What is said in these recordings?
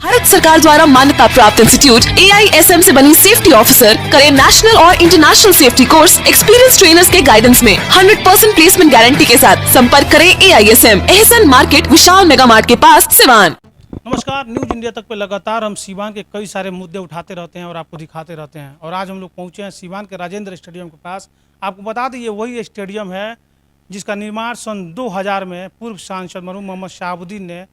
भारत सरकार द्वारा मान्यता प्राप्त इंस्टीट्यूट AISM से बनी सेफ्टी ऑफिसर करें नेशनल और international safety course experience trainers के गाइडेंस में 100% प्लेसमेंट गारंटी के साथ संपर्क करें AISM एहसन मार्केट विशाल मेगा मार्ट के पास सिवान। नमस्कार, न्यूज इंडिया तक पे लगातार हम सीवान के कई सारे मुद्दे उठाते रहते हैं और आपको दिखाते रहते हैं। और आज हम लोग पहुंचे हैं सीवान के राजेंद्र स्टेडियम के पास। आपको बता दें ये वही स्टेडियम है जिसका निर्माण सन 2000 में पूर्व सांसद मरहूम मोहम्मद शहाबुद्दीन ने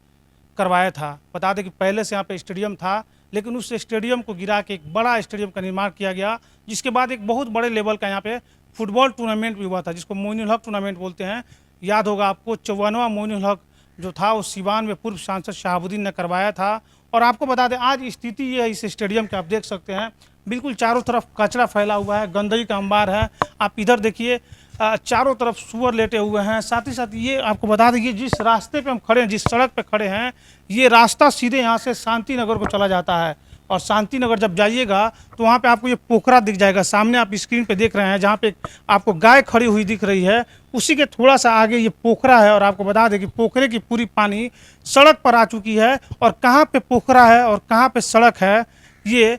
करवाया था। बता दें कि पहले से यहाँ पे स्टेडियम था, लेकिन उस स्टेडियम को गिरा के एक बड़ा स्टेडियम का निर्माण किया गया, जिसके बाद एक बहुत बड़े लेवल का यहाँ पे फुटबॉल टूर्नामेंट भी हुआ था, जिसको मोइनुल हक टूर्नामेंट बोलते हैं। याद होगा आपको 54वां मोइनुल हक जो था वो सीवान में पूर्व सांसद शहाबुद्दीन ने करवाया था। और आपको बता दें आज स्थिति ये है इस स्टेडियम की, आप देख सकते हैं बिल्कुल चारों तरफ कचरा फैला हुआ है, गंदगी का अंबार है। आप इधर देखिए चारों तरफ सुअर लेटे हुए हैं। साथ ही साथ ये आपको बता दें जिस रास्ते पे हम खड़े हैं, जिस सड़क पे खड़े हैं, ये रास्ता सीधे यहाँ से शांति नगर को चला जाता है। और शांति नगर जब जाइएगा तो वहाँ पे आपको ये पोखरा दिख जाएगा। सामने आप स्क्रीन पे देख रहे हैं जहाँ पे आपको गाय खड़ी हुई दिख रही है, उसी के थोड़ा सा आगे ये पोखरा है। और आपको बता दें कि पोखरे की पूरी पानी सड़क पर आ चुकी है। और कहाँ पे पोखरा है और कहाँ पे सड़क है ये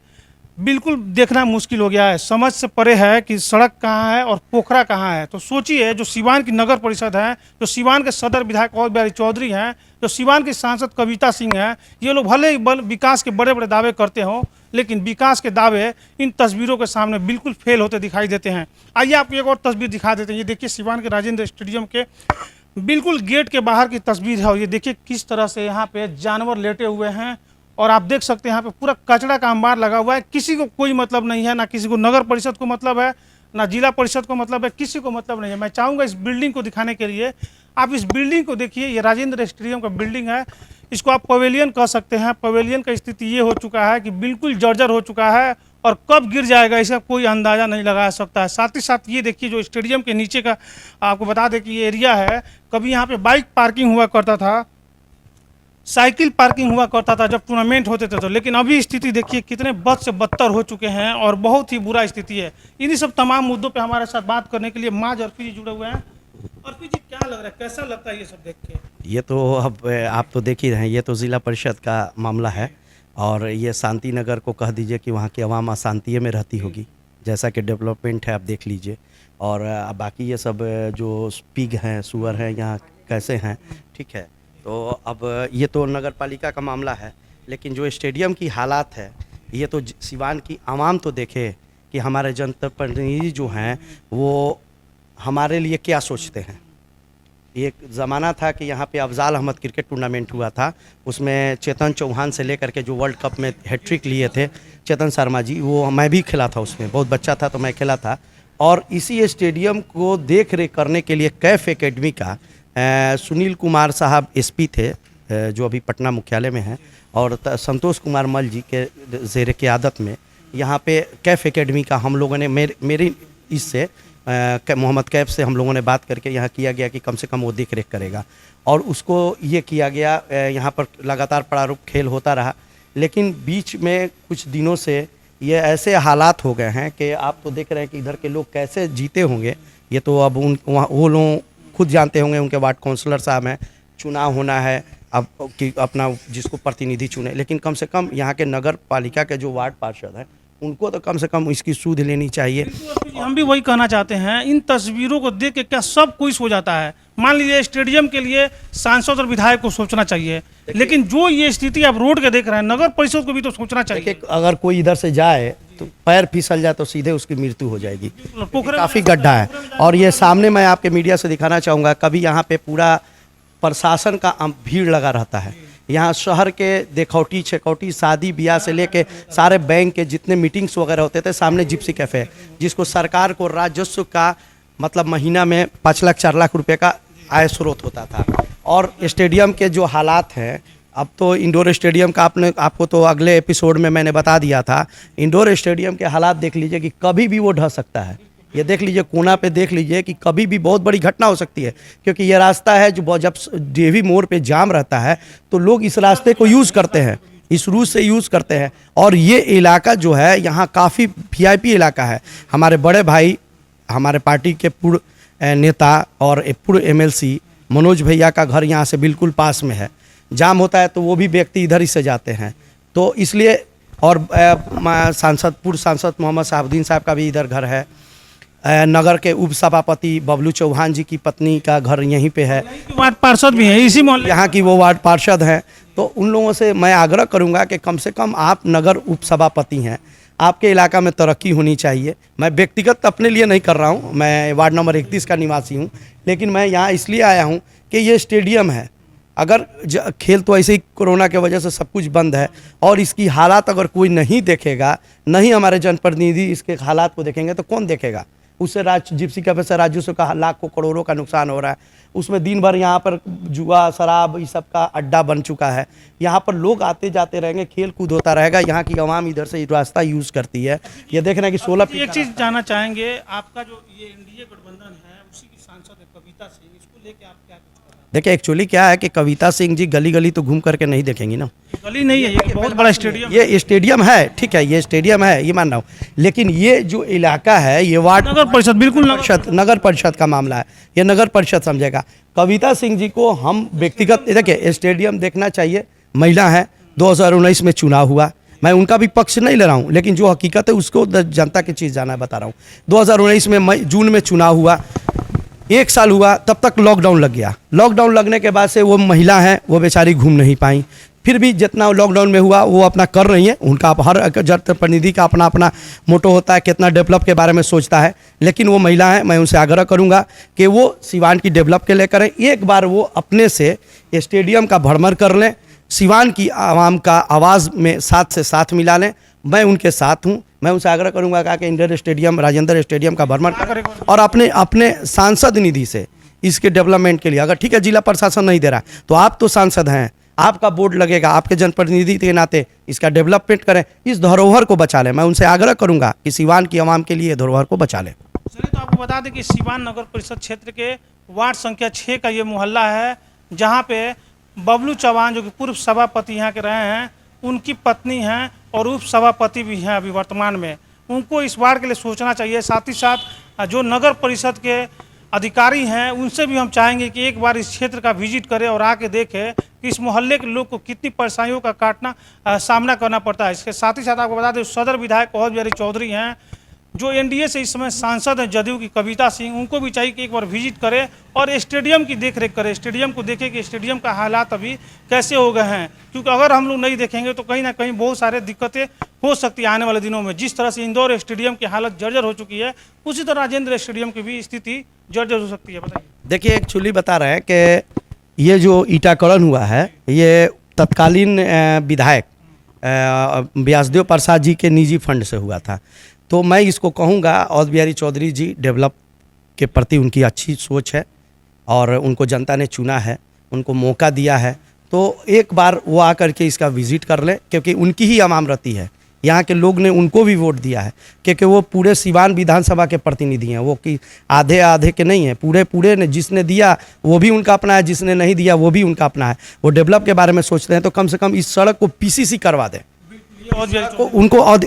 बिल्कुल देखना मुश्किल हो गया है। समझ से परे है कि सड़क कहाँ है और पोखरा कहाँ है। तो सोचिए जो सीवान की नगर परिषद है, जो सीवान के सदर विधायक और बिहारी चौधरी हैं, जो सीवान की सांसद कविता सिंह हैं, ये लोग भले ही विकास के बड़े बड़े दावे करते हों, लेकिन विकास के दावे इन तस्वीरों के सामने बिल्कुल फेल होते दिखाई देते हैं। आइए आपको एक और तस्वीर दिखा देते हैं। ये देखिए सीवान के राजेंद्र स्टेडियम के बिल्कुल गेट के बाहर की तस्वीर है। और ये देखिए किस तरह से यहाँ पे जानवर लेटे हुए हैं। और आप देख सकते हैं यहाँ पे पूरा कचरा का अंबार लगा हुआ है। किसी को कोई मतलब नहीं है, ना किसी को नगर परिषद को मतलब है, ना जिला परिषद को मतलब है, किसी को मतलब नहीं है। मैं चाहूँगा इस बिल्डिंग को दिखाने के लिए आप इस बिल्डिंग को देखिए। ये राजेंद्र स्टेडियम का बिल्डिंग है, इसको आप पवेलियन कह सकते हैं। पवेलियन का स्थिति ये हो चुका है कि बिल्कुल जर्जर हो चुका है और कब गिर जाएगा इसका कोई अंदाज़ा नहीं लगा सकता है। साथ ही साथ ये देखिए जो स्टेडियम के नीचे का आपको बता दें कि ये एरिया है, कभी यहाँ पर बाइक पार्किंग हुआ करता था, साइकिल पार्किंग हुआ करता था जब टूर्नामेंट होते थे। तो लेकिन अभी स्थिति देखिए कितने बद से बदतर हो चुके हैं और बहुत ही बुरा स्थिति है। इन्हीं सब तमाम मुद्दों पे हमारे साथ बात करने के लिए माज अर्फी जी जुड़े हुए हैं। अर्फी जी क्या लग रहा है, कैसा लगता है ये सब देख के? ये तो अब आप तो देख ही रहे हैं, ये तो ज़िला परिषद का मामला है। और ये शांति नगर को कह दीजिए कि वहाँ की आवाम अशांति में रहती होगी, जैसा कि डेवलपमेंट है आप देख लीजिए। और बाकी ये सब जो पिग हैं, सुअर हैं, यहाँ कैसे हैं, ठीक है। तो अब ये तो नगर पालिका का मामला है, लेकिन जो स्टेडियम की हालात है ये तो सीवान की आवाम तो देखे कि हमारे जनप्रतिनिधि जो हैं वो हमारे लिए क्या सोचते हैं। एक ज़माना था कि यहाँ पे अफजाल अहमद क्रिकेट टूर्नामेंट हुआ था, उसमें चेतन चौहान से लेकर के जो वर्ल्ड कप में हैट्रिक लिए थे चेतन शर्मा जी, वो मैं भी खेला था, उसमें बहुत बच्चा था तो मैं खेला था। और इसी स्टेडियम को देख रेख करने के लिए कैफ एकेडमी का सुनील कुमार साहब एसपी थे जो अभी पटना मुख्यालय में हैं, और संतोष कुमार मल जी के ज़ेर क़यादत में यहाँ पे कैफ एकेडमी का हम लोगों ने मेरी इससे मोहम्मद कैफ से हम लोगों ने बात करके यहाँ किया गया कि कम से कम वो देख रेख करेगा। और उसको ये किया गया, यहाँ पर लगातार प्रारूप खेल होता रहा। लेकिन बीच में कुछ दिनों से ये ऐसे हालात हो गए हैं कि आप तो देख रहे हैं कि इधर के लोग कैसे जीते होंगे। ये तो अब वो लोग खुद जानते होंगे, उनके वार्ड काउंसलर साहब हैं, चुनाव होना है अब कि अपना जिसको प्रतिनिधि चुने। लेकिन कम से कम यहाँ के नगर पालिका के जो वार्ड पार्षद हैं उनको तो कम से कम इसकी सूध लेनी चाहिए। हम भी वही कहना चाहते हैं, इन तस्वीरों को देख के क्या सब कोई सो जाता है? मान लीजिए स्टेडियम के लिए सांसद और विधायक को सोचना चाहिए, लेकिन जो ये स्थिति आप रोड के देख रहे हैं, नगर परिषद को भी तो सोचना चाहिए। अगर कोई इधर से जाए तो पैर फिसल जाए तो सीधे उसकी मृत्यु हो जाएगी। काफ़ी गड्ढा है। और ये सामने मैं आपके मीडिया से दिखाना चाहूँगा, कभी यहाँ पे पूरा प्रशासन का भीड़ लगा रहता है। यहाँ शहर के देखौटी छेकौटी शादी ब्याह से लेके सारे बैंक के जितने मीटिंग्स वगैरह होते थे, सामने जिप्सी कैफ़े है, जिसको सरकार को राजस्व का मतलब महीना में 5 लाख 4 लाख रुपए का आय स्रोत होता था। और स्टेडियम के जो हालात हैं, अब तो इंडोर स्टेडियम का आपको तो अगले एपिसोड में मैंने बता दिया था। इंडोर स्टेडियम के हालात देख लीजिए कि कभी भी वो ढह सकता है। ये देख लीजिए, कोना पे देख लीजिए कि कभी भी बहुत बड़ी घटना हो सकती है, क्योंकि ये रास्ता है जो जब देवी मोड़ पे जाम रहता है तो लोग इस रास्ते को यूज़ करते हैं, इस रूट से यूज़ करते हैं। और ये इलाका जो है यहाँ काफ़ी VIP इलाका है। हमारे बड़े भाई, हमारे पार्टी के पूर्व नेता और पूर्व MLC मनोज भैया का घर यहाँ से बिल्कुल पास में है। जाम होता है तो वो भी व्यक्ति इधर ही से जाते हैं। तो इसलिए और पूर्व सांसद मोहम्मद शहाबुद्दीन साहब का भी इधर घर है। नगर के उप सभापति बबलू चौहान जी की पत्नी का घर यहीं पे है। वार्ड पार्षद भी है इसी मोहल्ले, यहाँ की वो वार्ड पार्षद हैं। तो उन लोगों से मैं आग्रह करूँगा कि कम से कम आप नगर उप सभापति हैं, आपके इलाका में तरक्की होनी चाहिए। मैं व्यक्तिगत अपने लिए नहीं कर रहा हूँ, मैं वार्ड नंबर 31 का निवासी हूँ, लेकिन मैं यहाँ इसलिए आया हूँ कि ये स्टेडियम है। अगर खेल तो ऐसे ही कोरोना के वजह से सब कुछ बंद है, और इसकी हालात अगर कोई नहीं देखेगा, नहीं हमारे जनप्रतिनिधि इसके हालात को देखेंगे तो कौन देखेगा। उससे जिप्सी कैफे से राजस्व का लाखों करोड़ों का नुकसान हो रहा है। उसमें दिन भर यहाँ पर जुआ शराब इस सब का अड्डा बन चुका है। यहाँ पर लोग आते जाते रहेंगे, खेल कूद होता रहेगा। यहाँ की आवाम इधर से रास्ता यूज़ करती है। ये देख रहे हैं कि 16 एक चीज़ जानना चाहेंगे, आपका जो ये एनडीए गठबंधन है उसी की सांसद है कविता सिंह, इसको लेके आप क्या कुछ कर रहे हैं? देखिए एक्चुअली क्या है कि कविता सिंह जी गली गली तो घूम करके नहीं देखेंगी ना। गली नहीं है, ये बहुत बड़ा स्टेडियम, ये स्टेडियम है, ठीक है, ये स्टेडियम है, ये मान रहा हूँ, लेकिन ये जो इलाका है ये वार्ड नगर परिषद, बिल्कुल नगर परिषद का मामला है, ये नगर परिषद समझेगा। कविता सिंह जी को हम व्यक्तिगत देखिए स्टेडियम देखना चाहिए। महिला है, 2019 में चुनाव हुआ, मैं उनका भी पक्ष नहीं ले रहा हूँ, लेकिन जो हकीकत है उसको जनता की चीज़ जाना बता रहा हूँ। 2019 में जून में चुनाव हुआ, 1 साल हुआ, तब तक लॉकडाउन लग गया। लॉकडाउन लगने के बाद से वो महिला हैं, वो बेचारी घूम नहीं पाई। फिर भी जितना लॉकडाउन में हुआ वो अपना कर रही है। उनका हर जनप्रतिनिधि का अपना अपना मोटो होता है, कितना डेवलप के बारे में सोचता है, लेकिन वो महिला है। मैं उनसे आग्रह करूंगा कि वो सिवान की डेवलप के लिए करें। एक बार वो अपने से स्टेडियम का भ्रमण कर लें, सिवान की आवाम का आवाज़ में साथ से साथ मिला लें। मैं उनके साथ हूँ। मैं उनसे आग्रह करूंगा कि इंडोर स्टेडियम, राजेंद्र स्टेडियम का भ्रमण करें और अपने सांसद निधि से इसके डेवलपमेंट के लिए, अगर ठीक है जिला प्रशासन नहीं दे रहा तो आप तो सांसद हैं, आपका बोर्ड लगेगा, आपके जनप्रतिनिधि के नाते इसका डेवलपमेंट करें, इस धरोहर को बचा लें। मैं उनसे आग्रह करूंगा कि सिवान की आवाम के लिए धरोहर को बचा लें। चलिए, तो आपको बता दें कि सिवान नगर परिषद क्षेत्र के वार्ड संख्या 6 का ये मोहल्ला है, जहाँ पे बबलू चौहान जो कि पूर्व सभापति यहाँ के रहे हैं, उनकी पत्नी हैं और उप सभापति भी हैं अभी वर्तमान में। उनको इस वार्ड के लिए सोचना चाहिए। साथ ही साथ जो नगर परिषद के अधिकारी हैं उनसे भी हम चाहेंगे कि एक बार इस क्षेत्र का विजिट करें और आके देखें कि इस मोहल्ले के लोग को कितनी परेशानियों का सामना करना पड़ता है। इसके साथ ही साथ आपको बता दें सदर विधायक अवध बिहारी चौधरी हैं, जो एनडीए से इस समय सांसद हैं जदयू की कविता सिंह, उनको भी चाहिए कि एक बार विजिट करें और स्टेडियम की देखरेख करें। स्टेडियम को देखें कि स्टेडियम का हालात अभी कैसे हो गए हैं, क्योंकि अगर हम लोग नहीं देखेंगे तो कहीं ना कहीं बहुत सारे दिक्कतें हो सकती है आने वाले दिनों में। जिस तरह से इंदौर स्टेडियम की हालत जर्जर हो चुकी है, उसी तरह राजेंद्र स्टेडियम की भी स्थिति जर्जर हो सकती है। बताइए। देखिए एक्चुअली बता रहे हैं कि ये जो ईटाकरण हुआ है, ये तत्कालीन विधायक व्यासदेव प्रसाद जी के निजी फंड से हुआ था। तो मैं इसको कहूँगा अवध बिहारी चौधरी जी, डेवलप के प्रति उनकी अच्छी सोच है और उनको जनता ने चुना है, उनको मौका दिया है, तो एक बार वो आकर के इसका विजिट कर ले, क्योंकि उनकी ही आवाम रहती है। यहाँ के लोग ने उनको भी वोट दिया है, क्योंकि वो पूरे सिवान विधानसभा के प्रतिनिधि हैं। वो कि आधे आधे के नहीं हैं, पूरे ने जिसने दिया वो भी उनका अपना है, जिसने नहीं दिया वो भी उनका अपना है। वो डेवलप के बारे में सोचते हैं तो कम से कम इस सड़क को पीसीसी करवा दें।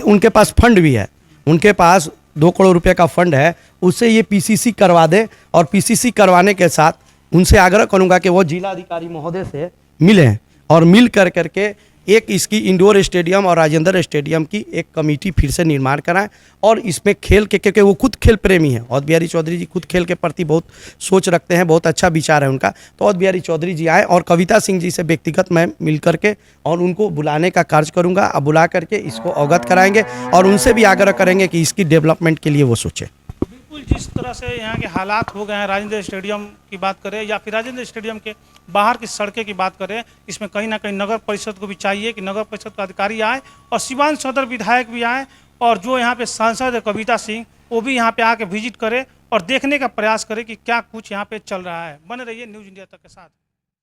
उनके पास फंड भी है, उनके पास 2 करोड़ रुपए का फंड है, उससे ये पीसीसी करवा दें। और पीसीसी करवाने के साथ उनसे आग्रह करूंगा कि वो जिला अधिकारी महोदय से मिलें और मिल करके एक इसकी इंडोर स्टेडियम और राजेंद्र स्टेडियम की एक कमेटी फिर से निर्माण कराएं और इसमें खेल के, क्योंकि वो खुद खेल प्रेमी हैं। अवध बिहारी चौधरी जी खुद खेल के प्रति बहुत सोच रखते हैं, बहुत अच्छा विचार है उनका। तो अवध बिहारी चौधरी जी आए और कविता सिंह जी से व्यक्तिगत मैं मिल करके और उनको बुलाने का कार्य करूँगा। अब बुला करके इसको अवगत कराएंगे और उनसे भी आग्रह करेंगे कि इसकी डेवलपमेंट के लिए वो सोचें। जिस तरह से यहाँ के हालात हो गए हैं, राजेंद्र स्टेडियम की बात करें या फिर राजेंद्र स्टेडियम के बाहर की सड़कें की बात करें, इसमें कहीं ना कहीं नगर परिषद को भी चाहिए कि नगर परिषद का अधिकारी आए और सिवान सदर विधायक भी आए और जो यहाँ पे सांसद है कविता सिंह, वो भी यहाँ पे आके विजिट करे और देखने का प्रयास करे कि क्या कुछ यहाँ पे चल रहा है। बने रहिए न्यूज़ इंडिया तक के साथ।